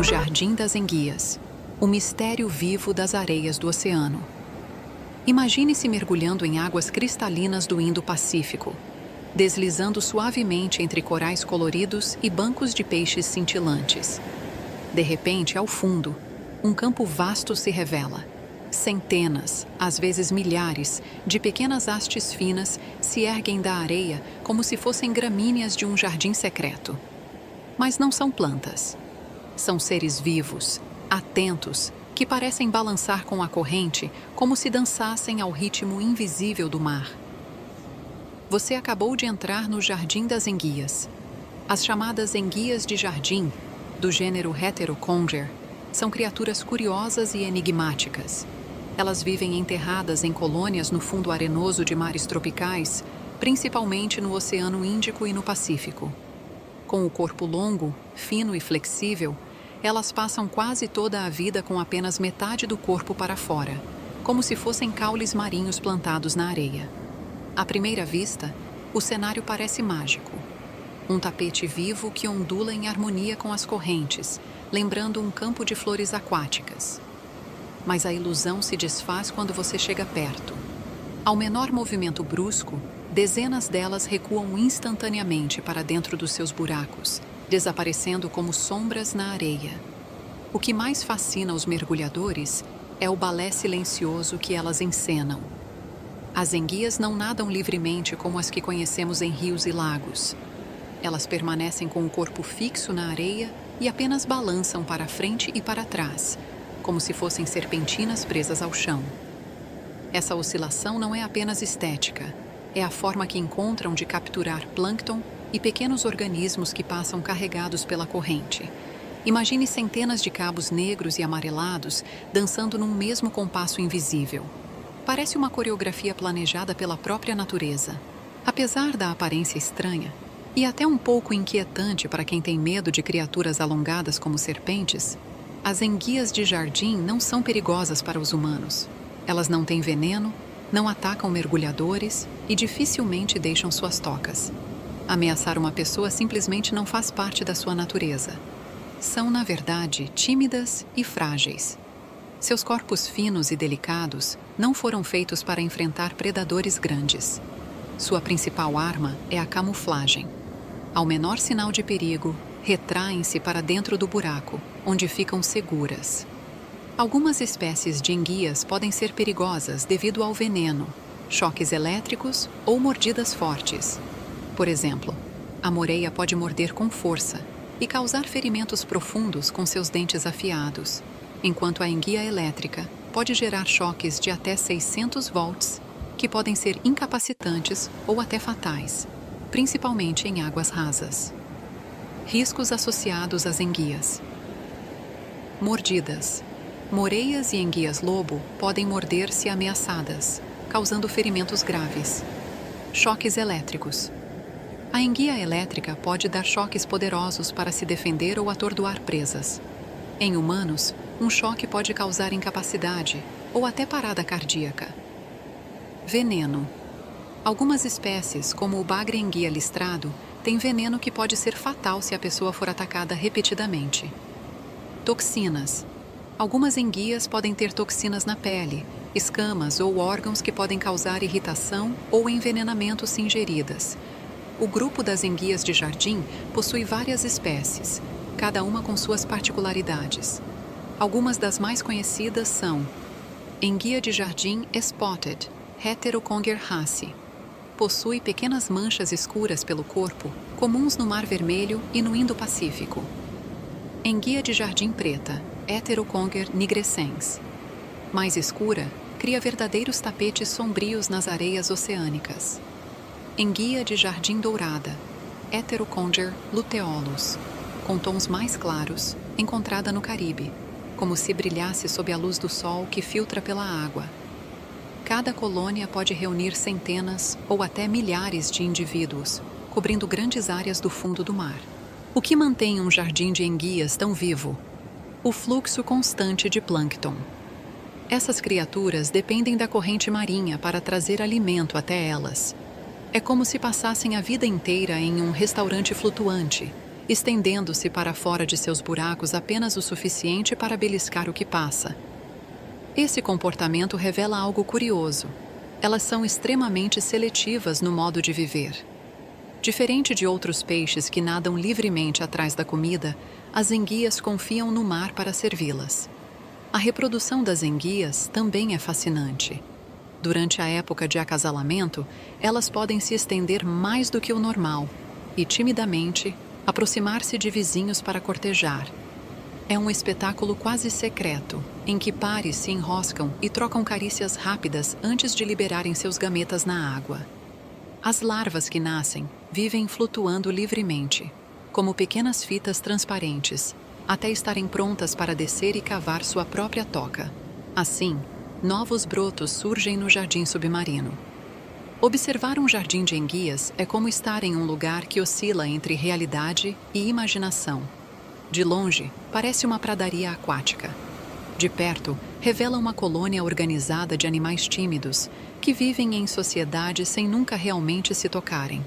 o Jardim das Enguias, o mistério vivo das areias do oceano. Imagine-se mergulhando em águas cristalinas do Indo-Pacífico, deslizando suavemente entre corais coloridos e bancos de peixes cintilantes. De repente, ao fundo, um campo vasto se revela. Centenas, às vezes milhares, de pequenas hastes finas se erguem da areia como se fossem gramíneas de um jardim secreto. Mas não são plantas. São seres vivos, atentos, que parecem balançar com a corrente como se dançassem ao ritmo invisível do mar. Você acabou de entrar no Jardim das Enguias. As chamadas enguias de jardim, do gênero Heteroconger, são criaturas curiosas e enigmáticas. Elas vivem enterradas em colônias no fundo arenoso de mares tropicais, principalmente no Oceano Índico e no Pacífico. Com o corpo longo, fino e flexível, elas passam quase toda a vida com apenas metade do corpo para fora, como se fossem caules marinhos plantados na areia. À primeira vista, o cenário parece mágico. Um tapete vivo que ondula em harmonia com as correntes, lembrando um campo de flores aquáticas. Mas a ilusão se desfaz quando você chega perto. Ao menor movimento brusco, dezenas delas recuam instantaneamente para dentro dos seus buracos, desaparecendo como sombras na areia. O que mais fascina os mergulhadores é o balé silencioso que elas encenam. As enguias não nadam livremente como as que conhecemos em rios e lagos. Elas permanecem com o corpo fixo na areia e apenas balançam para frente e para trás, como se fossem serpentinas presas ao chão. Essa oscilação não é apenas estética, é a forma que encontram de capturar plâncton e pequenos organismos que passam carregados pela corrente. Imagine centenas de cabos negros e amarelados dançando num mesmo compasso invisível. Parece uma coreografia planejada pela própria natureza. Apesar da aparência estranha, e até um pouco inquietante para quem tem medo de criaturas alongadas como serpentes, as enguias de jardim não são perigosas para os humanos. Elas não têm veneno, não atacam mergulhadores e dificilmente deixam suas tocas. Ameaçar uma pessoa simplesmente não faz parte da sua natureza. São, na verdade, tímidas e frágeis. Seus corpos finos e delicados não foram feitos para enfrentar predadores grandes. Sua principal arma é a camuflagem. Ao menor sinal de perigo, retraem-se para dentro do buraco, onde ficam seguras. Algumas espécies de enguias podem ser perigosas devido ao veneno, choques elétricos ou mordidas fortes. Por exemplo, a moreia pode morder com força e causar ferimentos profundos com seus dentes afiados, enquanto a enguia elétrica pode gerar choques de até 600 volts, que podem ser incapacitantes ou até fatais, principalmente em águas rasas. Riscos associados às enguias. Mordidas. Moreias e enguias-lobo podem morder se ameaçadas, causando ferimentos graves. Choques elétricos. A enguia elétrica pode dar choques poderosos para se defender ou atordoar presas. Em humanos, um choque pode causar incapacidade ou até parada cardíaca. Veneno. Algumas espécies, como o bagre-enguia listrado, têm veneno que pode ser fatal se a pessoa for atacada repetidamente. Toxinas. Algumas enguias podem ter toxinas na pele, escamas ou órgãos que podem causar irritação ou envenenamento se ingeridas. O grupo das enguias de jardim possui várias espécies, cada uma com suas particularidades. Algumas das mais conhecidas são enguia de jardim spotted, Heteroconger race. Possui pequenas manchas escuras pelo corpo, comuns no Mar Vermelho e no Indo-Pacífico. Enguia de jardim preta, Heteroconger nigrescens. Mais escura, cria verdadeiros tapetes sombrios nas areias oceânicas. Enguia de jardim dourada, Heteroconger luteolus, com tons mais claros, encontrada no Caribe, como se brilhasse sob a luz do sol que filtra pela água. Cada colônia pode reunir centenas ou até milhares de indivíduos, cobrindo grandes áreas do fundo do mar. O que mantém um jardim de enguias tão vivo? O fluxo constante de plâncton. Essas criaturas dependem da corrente marinha para trazer alimento até elas. É como se passassem a vida inteira em um restaurante flutuante, estendendo-se para fora de seus buracos apenas o suficiente para beliscar o que passa. Esse comportamento revela algo curioso. Elas são extremamente seletivas no modo de viver. Diferente de outros peixes que nadam livremente atrás da comida, as enguias confiam no mar para servi-las. A reprodução das enguias também é fascinante. Durante a época de acasalamento, elas podem se estender mais do que o normal e, timidamente, aproximar-se de vizinhos para cortejar. É um espetáculo quase secreto, em que pares se enroscam e trocam carícias rápidas antes de liberarem seus gametas na água. As larvas que nascem vivem flutuando livremente, como pequenas fitas transparentes, até estarem prontas para descer e cavar sua própria toca. Assim, novos brotos surgem no jardim submarino. Observar um jardim de enguias é como estar em um lugar que oscila entre realidade e imaginação. De longe, parece uma pradaria aquática. De perto, revela uma colônia organizada de animais tímidos que vivem em sociedade sem nunca realmente se tocarem.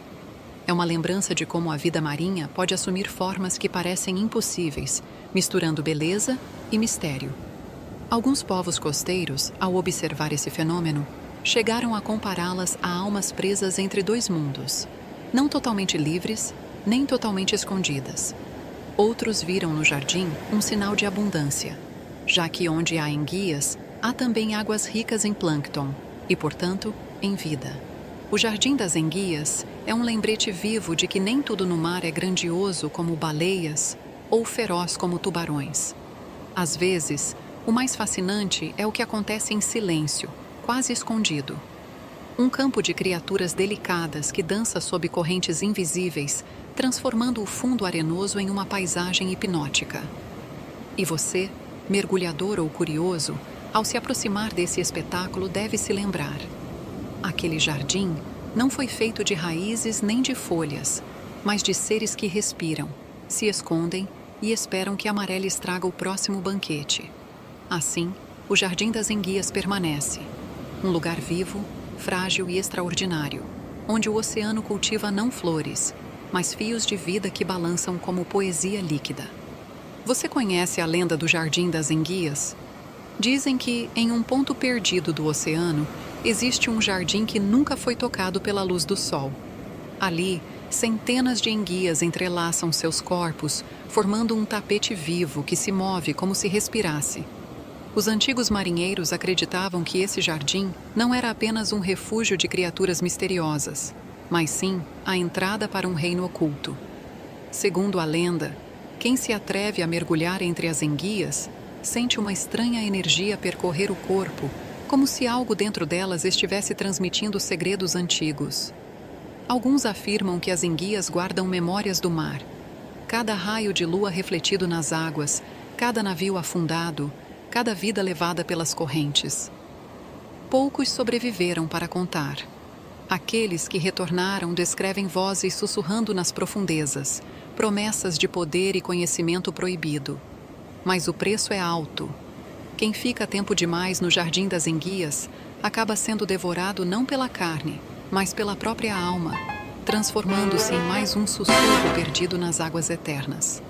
É uma lembrança de como a vida marinha pode assumir formas que parecem impossíveis, misturando beleza e mistério. Alguns povos costeiros, ao observar esse fenômeno, chegaram a compará-las a almas presas entre dois mundos, não totalmente livres, nem totalmente escondidas. Outros viram no jardim um sinal de abundância, já que onde há enguias, há também águas ricas em plâncton e, portanto, em vida. O Jardim das Enguias é um lembrete vivo de que nem tudo no mar é grandioso como baleias ou feroz como tubarões. Às vezes, o mais fascinante é o que acontece em silêncio, quase escondido. Um campo de criaturas delicadas que dança sob correntes invisíveis, transformando o fundo arenoso em uma paisagem hipnótica. E você, mergulhador ou curioso, ao se aproximar desse espetáculo deve se lembrar: aquele jardim não foi feito de raízes nem de folhas, mas de seres que respiram, se escondem e esperam que a maré estraga o próximo banquete. Assim, o Jardim das Enguias permanece, um lugar vivo, frágil e extraordinário, onde o oceano cultiva não flores, mas fios de vida que balançam como poesia líquida. Você conhece a lenda do Jardim das Enguias? Dizem que, em um ponto perdido do oceano, existe um jardim que nunca foi tocado pela luz do sol. Ali, centenas de enguias entrelaçam seus corpos, formando um tapete vivo que se move como se respirasse. Os antigos marinheiros acreditavam que esse jardim não era apenas um refúgio de criaturas misteriosas, mas sim a entrada para um reino oculto. Segundo a lenda, quem se atreve a mergulhar entre as enguias sente uma estranha energia percorrer o corpo, como se algo dentro delas estivesse transmitindo segredos antigos. Alguns afirmam que as enguias guardam memórias do mar. Cada raio de lua refletido nas águas, cada navio afundado, cada vida levada pelas correntes. Poucos sobreviveram para contar. Aqueles que retornaram descrevem vozes sussurrando nas profundezas, promessas de poder e conhecimento proibido. Mas o preço é alto. Quem fica tempo demais no Jardim das Enguias acaba sendo devorado não pela carne, mas pela própria alma, transformando-se em mais um sussurro perdido nas águas eternas.